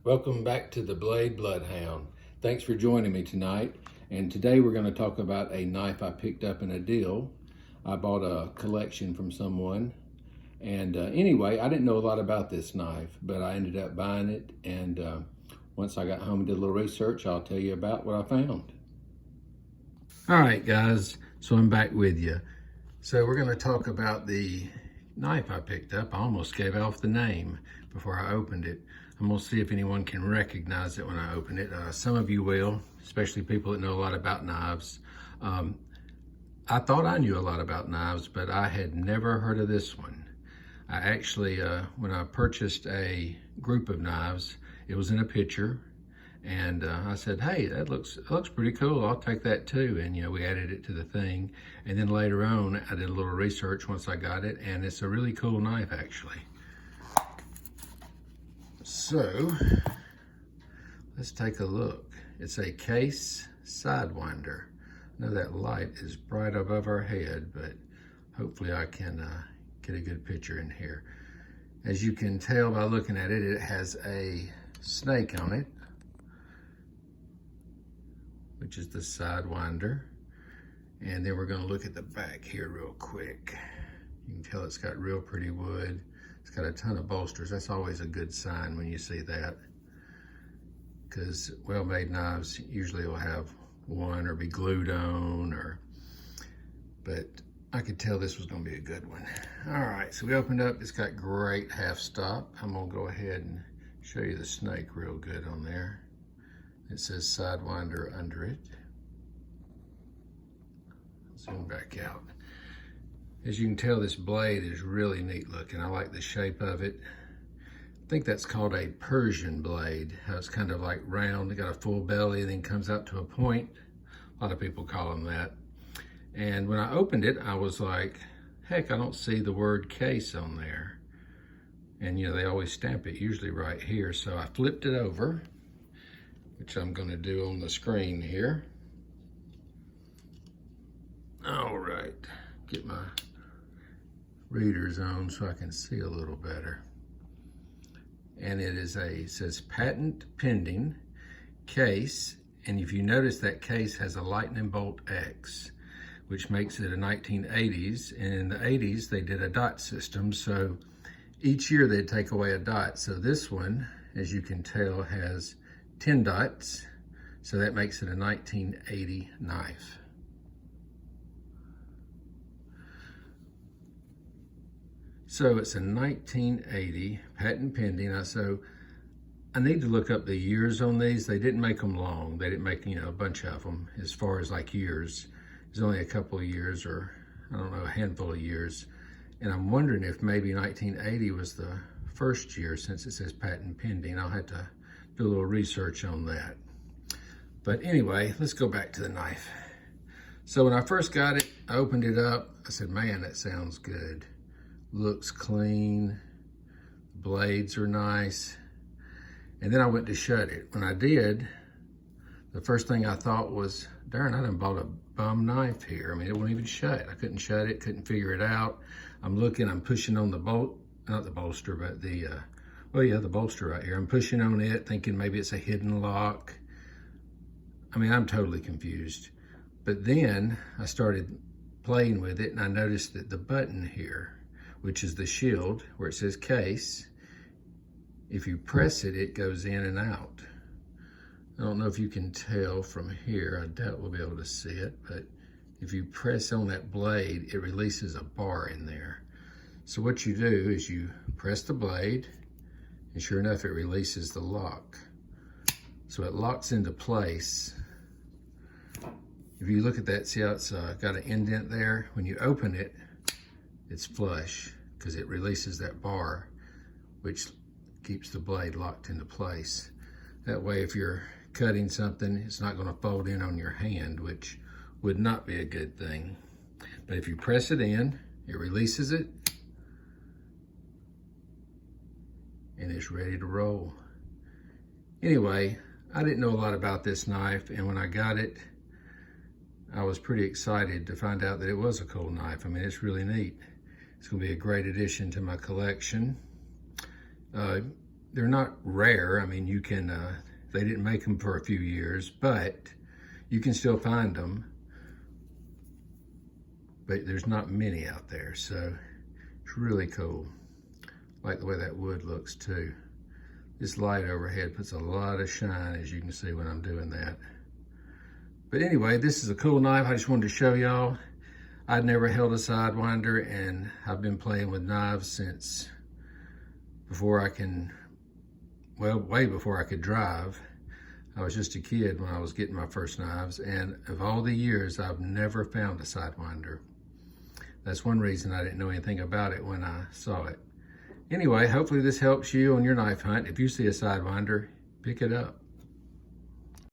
Welcome back to the Blade Bloodhound. Thanks for joining me tonight. And today we're going to talk about a knife I picked up in a deal. I bought a collection from someone. And anyway, I didn't know a lot about this knife, but I ended up buying it. And once I got home and did a little research, I'll tell you about what I found. All right, guys. So I'm back with you. So we're going to talk about the knife I picked up. I almost gave off the name before I opened it. I'm going to see if anyone can recognize it when I open it. Some of you will, especially people that know a lot about knives. I thought I knew a lot about knives, but I had never heard of this one. I actually, when I purchased a group of knives, it was in a picture, and I said, hey, that looks pretty cool. I'll take that too. And, we added it to the thing. And then later on, I did a little research once I got it, and it's a really cool knife, actually. So, let's take a look. It's a Case Sidewinder. I know that light is bright above our head, but hopefully I can get a good picture in here. As you can tell by looking at it, it has a snake on it, which is the Sidewinder. And then we're going to look at the back here real quick. You can tell it's got real pretty wood. It's got a ton of bolsters. That's always a good sign when you see that, because well-made knives usually will have one or be glued on, but I could tell this was going to be a good one. All right, so we opened up. It's got great half stop. I'm going to go ahead and show you the snake real good on there. It says Sidewinder under it. Zoom back out. As you can tell, this blade is really neat looking. I like the shape of it. I think that's called a Persian blade. How it's kind of like round, it got a full belly, and then comes out to a point. A lot of people call them that. And when I opened it, I was like, heck, I don't see the word Case on there. And they always stamp it usually right here. So I flipped it over, which I'm gonna do on the screen here. All right, get my readers on so I can see a little better. And it says patent pending Case. And if you notice, that case has a lightning bolt X, which makes it a 1980s. And in the 80s, they did a dot system. So each year they'd take away a dot. So this one, as you can tell, has 10 dots. So that makes it a 1980 knife. So it's a 1980, patent pending. So I need to look up the years on these. They didn't make them long. They didn't make, a bunch of them as far as like years. There's only a couple of years, or I don't know, a handful of years. And I'm wondering if maybe 1980 was the first year, since it says patent pending. I'll have to do a little research on that. But anyway, let's go back to the knife. So when I first got it, I opened it up. I said, man, that sounds good. Looks clean, blades are nice. And then I went to shut it. When I did, the first thing I thought was, darn, I done bought a bum knife here. I mean, it won't even shut. I couldn't shut it, couldn't figure it out. I'm looking, I'm pushing on the not the bolster, but the bolster right here. I'm pushing on it, thinking maybe it's a hidden lock. I mean, I'm totally confused. But then I started playing with it, and I noticed that the button here, which is the shield where it says Case, if you press it, it goes in and out. I don't know if you can tell from here. I doubt we'll be able to see it, but if you press on that blade, it releases a bar in there. So what you do is you press the blade, and sure enough, it releases the lock. So it locks into place. If you look at that, see how it's got an indent there? When you open it, it's flush, because it releases that bar, which keeps the blade locked into place. That way, if you're cutting something, it's not going to fold in on your hand, which would not be a good thing. But if you press it in, it releases it, and it's ready to roll. Anyway, I didn't know a lot about this knife, and when I got it, I was pretty excited to find out that it was a cool knife. I mean, it's really neat. It's gonna be a great addition to my collection. they're not rare. I mean, you can, they didn't make them for a few years, but you can still find them. But there's not many out there, so it's really cool. Like the way that wood looks too. This light overhead puts a lot of shine, as you can see when I'm doing that. But anyway, this is a cool knife. I just wanted to show y'all. I'd never held a Sidewinder, and I've been playing with knives since before I can, well, way before I could drive. I was just a kid when I was getting my first knives, and of all the years, I've never found a Sidewinder. That's one reason I didn't know anything about it when I saw it. Anyway, hopefully this helps you on your knife hunt. If you see a Sidewinder, pick it up.